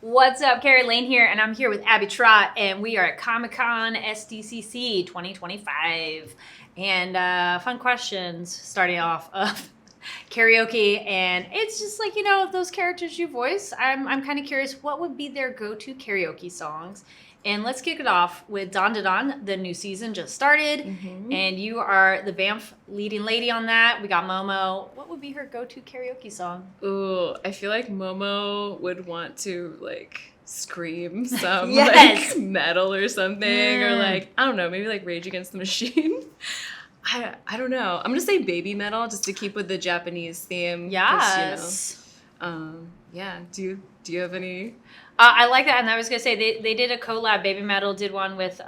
What's up? Carrie Lane here, and I'm here with Abby Trott, and we are at Comic-Con SDCC 2025. And fun questions starting off of karaoke, and it's just like, those characters you voice. I'm kind of curious, what would be their go-to karaoke songs? And let's kick it off with Don Da Don. The new season just started, and you are the Banff leading lady on that. We got Momo. What would be her go-to karaoke song? Ooh, I feel like Momo would want to scream some Yes. metal or something, or I don't know, maybe Rage Against the Machine. I don't know. I'm gonna say baby metal just to keep with the Japanese theme. Yes. Yeah. Do you have any? I like that, and I was gonna say they did a collab. Baby Metal did one with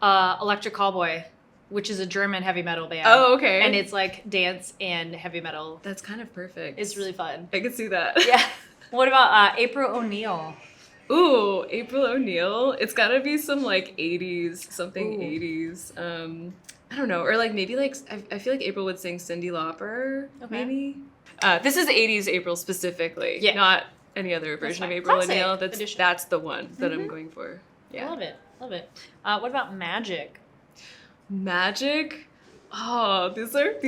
Electric Callboy, which is a German heavy metal band. Oh, okay. And it's like dance and heavy metal. That's kind of perfect. It's really fun. I can see that. Yeah. What about April O'Neil? Ooh, April O'Neil. It's gotta be some 80s, something. Ooh. 80s. I don't know, or maybe I feel like April would sing Cyndi Lauper. Okay. Maybe. This is 80s April specifically. Yeah. Not any other version of April O'Neil. That's the one that I'm going for. Yeah. I love it. What about Magic? Magic? Oh, these are. Do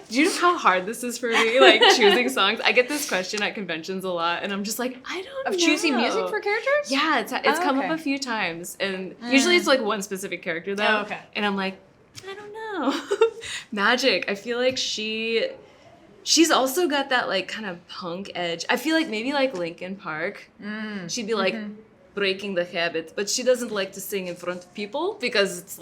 you know how hard this is for me? Choosing songs. I get this question at conventions a lot, and I'm just I don't know. Of choosing music for characters? Yeah, it's come up a few times, and usually it's one specific character though. Oh, okay. And I'm I don't know. Magic. I feel like she's also got that kind of punk edge. I feel like maybe Linkin Park. She'd be breaking the habit, but she doesn't like to sing in front of people because it's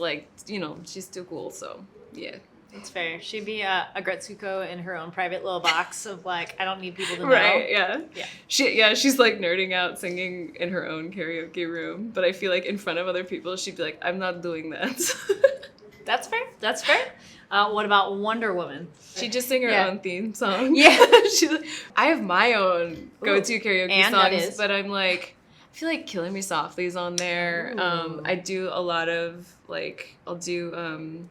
she's too cool. So yeah, that's fair. She'd be a Gretsuko in her own private little box of I don't need people to know. Right? Yeah. She's nerding out singing in her own karaoke room, but I feel in front of other people she'd be I'm not doing that. That's fair. What about Wonder Woman? She just sang her own theme song. Yeah. I have my own go-to karaoke songs, but I'm I feel like Killing Me Softly is on there. I do a lot of I'll do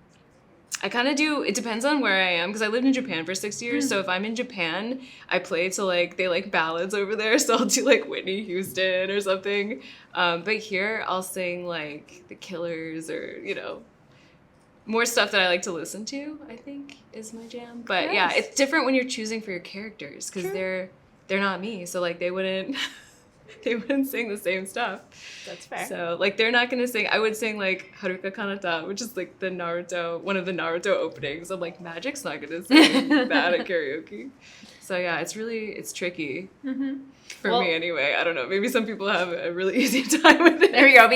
I kind of do, it depends on where I am, because I lived in Japan for 6 years, so if I'm in Japan, I play to they ballads over there, so I'll do Whitney Houston or something. But here I'll sing The Killers or more stuff that I like to listen to, I think, is my jam. But yeah, it's different when you're choosing for your characters, because they're not me, so they wouldn't sing the same stuff. That's fair. So they're not gonna sing. I would sing Haruka Kanata, which is the Naruto, one of the Naruto openings. I'm Magic's not gonna sing that at karaoke. So yeah, it's tricky. For me anyway. I don't know. Maybe some people have a really easy time with it. There we go.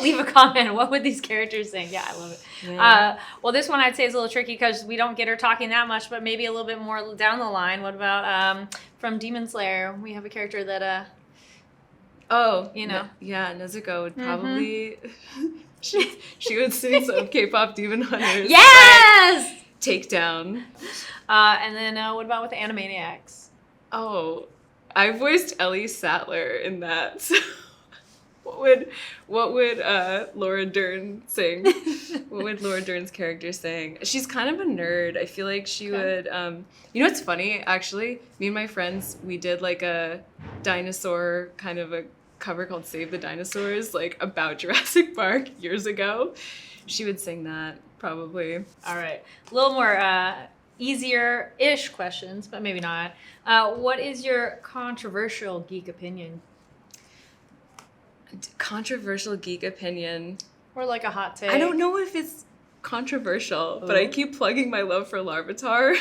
Leave a comment. What would these characters sing? Yeah, I love it. Yeah. Well, this one I'd say is a little tricky because we don't get her talking that much, but maybe a little bit more down the line. What about from Demon Slayer? We have a character that yeah, Nezuko would probably she would sing some K-pop Demon Hunters. Yes! Takedown. And then what about with the Animaniacs? Oh, I voiced Ellie Sattler in that. So what would Laura Dern sing? What would Laura Dern's character sing? She's kind of a nerd. I feel like she would. You know what's funny? Actually, me and my friends, we did a dinosaur kind of a cover called "Save the Dinosaurs," about Jurassic Park years ago. She would sing that probably. All right, a little more easier-ish questions, but maybe not. What is your controversial geek opinion? Controversial geek opinion. Or a hot take. I don't know if it's controversial, but I keep plugging my love for Larvitar.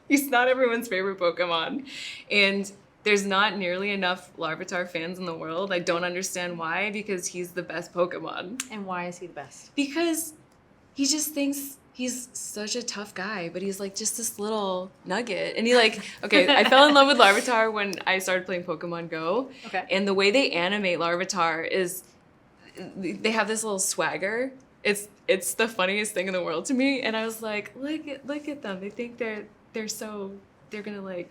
He's not everyone's favorite Pokemon. And there's not nearly enough Larvitar fans in the world. I don't understand why, because he's the best Pokemon. And why is he the best? Because he just thinks he's such a tough guy, but he's just this little nugget. And he okay, I fell in love with Larvitar when I started playing Pokemon Go. Okay. And the way they animate Larvitar is they have this little swagger. It's the funniest thing in the world to me. And I was look at them. They think they're gonna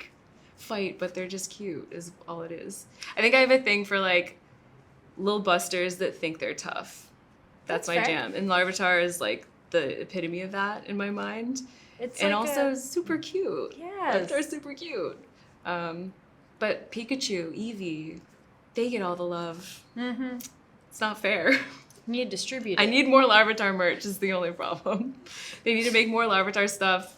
fight, but they're just cute is all it is. I think I have a thing for little busters that think they're tough. That's my jam. And Larvitar is the epitome of that in my mind. It's also super cute. Yes. They're super cute. But Pikachu, Eevee, they get all the love. Mm-hmm. It's not fair. You need to distribute it. I need more Larvitar merch is the only problem. They need to make more Larvitar stuff,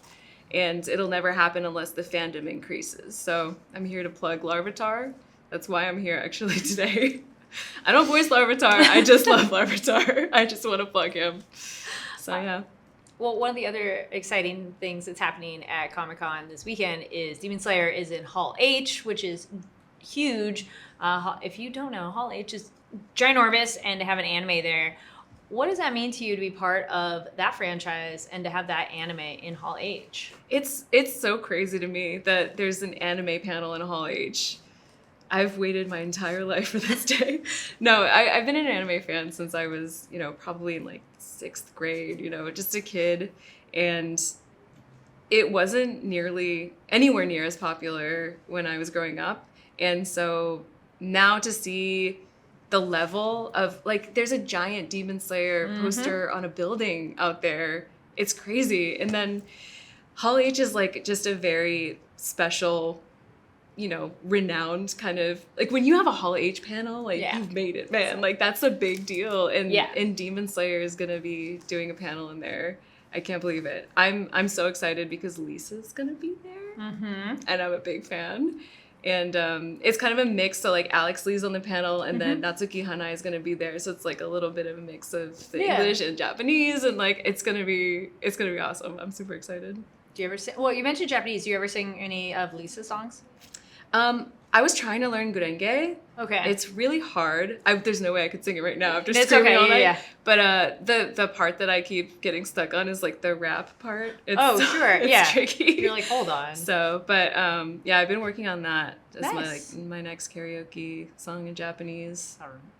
and it'll never happen unless the fandom increases. So I'm here to plug Larvitar. That's why I'm here actually today. I don't voice Larvitar. I just love Larvitar. I just want to plug him. So yeah. Well, one of the other exciting things that's happening at Comic-Con this weekend is Demon Slayer is in Hall H, which is huge. If you don't know, Hall H is ginormous, and to have an anime there, what does that mean to you to be part of that franchise and to have that anime in Hall H? It's so crazy to me that there's an anime panel in Hall H. I've waited my entire life for this day. No, I've been an anime fan since I was, probably in like 6th grade, just a kid. And it wasn't anywhere near as popular when I was growing up. And so now to see the level of, like, there's a giant Demon Slayer poster on a building out there. It's crazy. And then Hall H is like just a very special, renowned kind of, like, when you have a Hall H panel, like, you've made it, man. Like, that's a big deal. And Demon Slayer is going to be doing a panel in there. I can't believe it. I'm so excited because Lisa's going to be there. And I'm a big fan. And it's kind of a mix. So, like, Alex Lee's on the panel, and then Natsuki Hanai is going to be there. So it's like a little bit of a mix of the English and Japanese, and like it's gonna be awesome. I'm super excited. Do you ever sing? Well, you mentioned Japanese. Do you ever sing any of Lisa's songs? I was trying to learn Gurenge. Okay. It's really hard. There's no way I could sing it right now after screaming all night. Yeah. But the part that I keep getting stuck on is like the rap part. It's tricky. You're like, hold on. So, but I've been working on that as my next karaoke song in Japanese.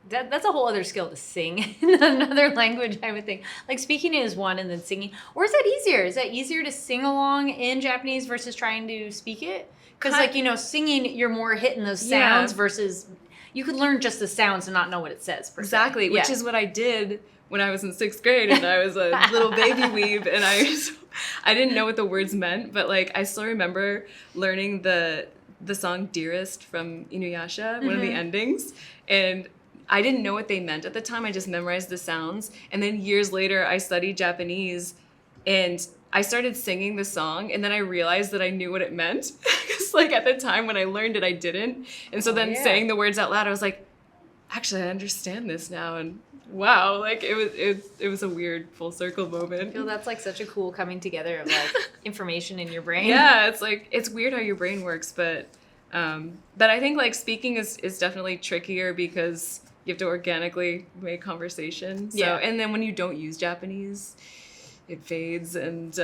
That's a whole other skill to sing in another language, I would think. Like, speaking is one, and then singing. Or is that easier? Is that easier to sing along in Japanese versus trying to speak it? Because, singing, you're more hitting those sounds versus you could learn just the sounds and not know what it says. Exactly, which is what I did when I was in 6th grade and I was a little baby weeb, and I didn't know what the words meant, but like I still remember learning the song Dearest from Inuyasha, one of the endings, and I didn't know what they meant at the time. I just memorized the sounds, and then years later I studied Japanese and I started singing the song, and then I realized that I knew what it meant. Because like at the time when I learned it, I didn't. And so then saying the words out loud, I was like, actually, I understand this now. And wow, like it was a weird full circle moment. I feel that's like such a cool coming together of like information in your brain. Yeah, it's like, it's weird how your brain works, but I think like speaking is definitely trickier because you have to organically make conversation. So, and then when you don't use Japanese, it fades. And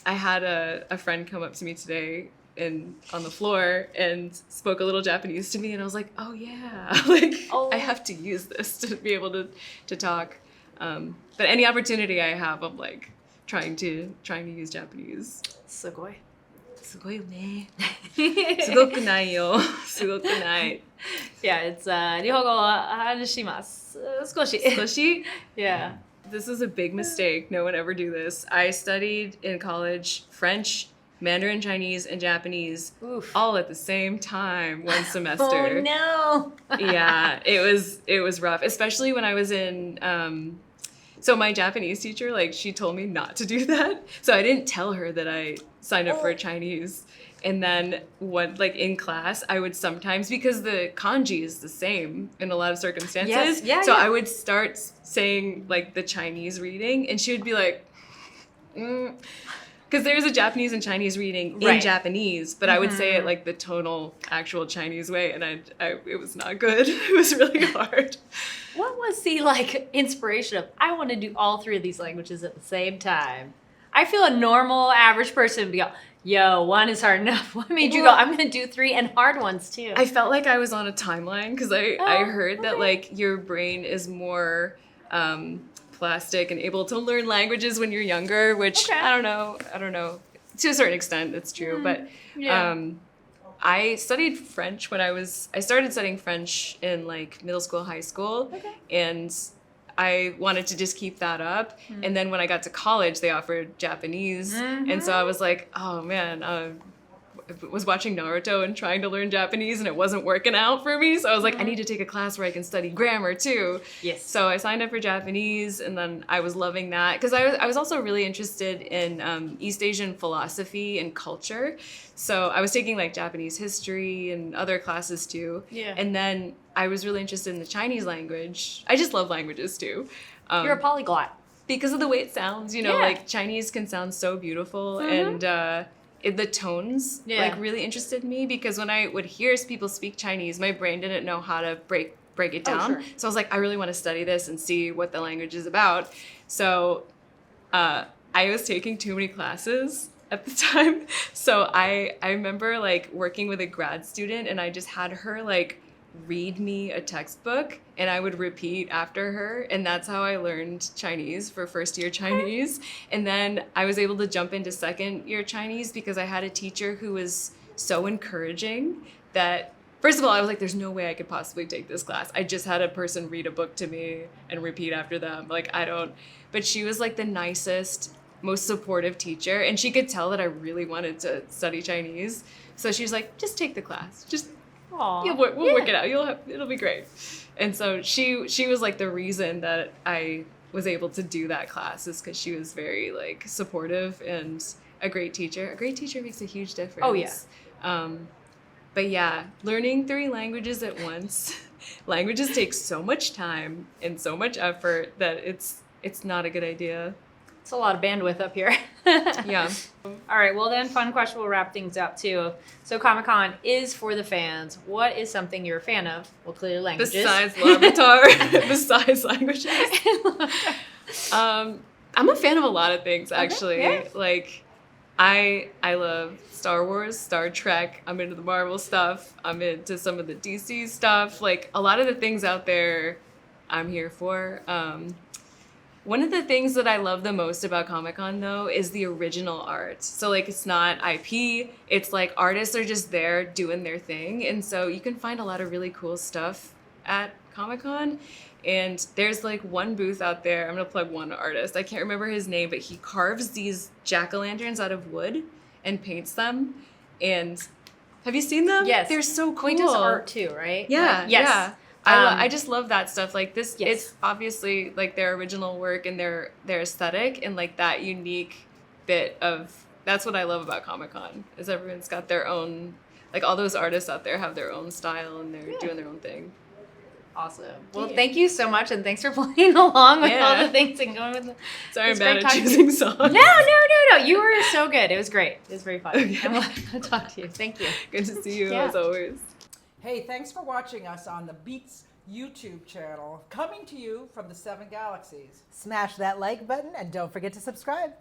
I had a friend come up to me today on the floor and spoke a little Japanese to me, and I was like, oh yeah, like I have to use this to be able to talk. But any opportunity I have, I'm like trying to use Japanese. Sugoi. Sugoi ne. Sugoku nai yo. Sugoku nai. Yeah, it's Nihongo wa hanashimasu. Skoshi. Yeah. This is a big mistake. No one ever do this. I studied in college French, Mandarin Chinese, and Japanese all at the same time one semester. Oh no. Yeah, it was rough, especially when I was in so my Japanese teacher, like, she told me not to do that. So I didn't tell her that I signed up for Chinese. And then in class, I would sometimes, because the kanji is the same in a lot of circumstances. I would start saying like the Chinese reading, and she would be like, because there's a Japanese and Chinese reading in Japanese, but I would say it like the tonal, actual Chinese way, and it was not good. It was really hard. What was the like inspiration of, I want to do all three of these languages at the same time? I feel a normal, average person would be like, yo, one is hard enough. What made you go, I'm going to do three and hard ones too? I felt like I was on a timeline because I heard that like your brain is more plastic and able to learn languages when you're younger, which I don't know. To a certain extent, it's true. But I studied French I started studying French in like middle school, high school. And I wanted to just keep that up. And then when I got to college, they offered Japanese. And so I was like, oh man, was watching Naruto and trying to learn Japanese, and it wasn't working out for me. So I was like, I need to take a class where I can study grammar too. Yes. So I signed up for Japanese, and then I was loving that because I was also really interested in East Asian philosophy and culture. So I was taking like Japanese history and other classes too. Yeah. And then I was really interested in the Chinese language. I just love languages too. You're a polyglot. Because of the way it sounds, you know, like Chinese can sound so beautiful, and the tones like really interested me, because when I would hear people speak Chinese, my brain didn't know how to break it down. Sure. So I was like, I really want to study this and see what the language is about. So I was taking too many classes at the time. So I remember like working with a grad student, and I just had her like read me a textbook, and I would repeat after her, and that's how I learned Chinese for first year Chinese. And then I was able to jump into second year Chinese because I had a teacher who was so encouraging that, first of all, I was like, there's no way I could possibly take this class. I just had a person read a book to me and repeat after them. Like, but she was like the nicest, most supportive teacher, and she could tell that I really wanted to study Chinese. So she was like, just take the class. We'll work it out. It'll be great. And so she was like the reason that I was able to do that class, is because she was very like supportive and a great teacher. A great teacher makes a huge difference. Oh yeah. But yeah, learning 3 languages at once. Languages take so much time and so much effort that it's not a good idea. It's a lot of bandwidth up here. Yeah. All right. Well, then, fun question. We'll wrap things up too. So, Comic-Con is for the fans. What is something you're a fan of? Well, clearly languages. Besides Larvitar. Besides languages. I'm a fan of a lot of things, actually. Okay, yeah. Like, I love Star Wars, Star Trek. I'm into the Marvel stuff. I'm into some of the DC stuff. Like, a lot of the things out there I'm here for. One of the things that I love the most about Comic-Con, though, is the original art. So, like, it's not IP. It's, like, artists are just there doing their thing. And so you can find a lot of really cool stuff at Comic-Con. And there's, like, one booth out there. I'm going to plug one artist. I can't remember his name, but he carves these jack-o'-lanterns out of wood and paints them. And have you seen them? Yes. They're so cool. He does art, too, right? Yeah. Yes. Yeah. I just love that stuff. Like this, yes. It's obviously like their original work and their aesthetic, and like that unique bit of, that's what I love about Comic-Con, is everyone's got their own, like all those artists out there have their own style and they're doing their own thing. Awesome. Well, thank you so much, and thanks for playing along with all the things and going with the... Sorry, I'm bad at choosing songs. No. You were so good. It was great. It was very fun. Okay. I'm glad to talk to you. Thank you. Good to see you as always. Hey, thanks for watching us on the Beats YouTube channel, coming to you from the Seven Galaxies. Smash that like button and don't forget to subscribe.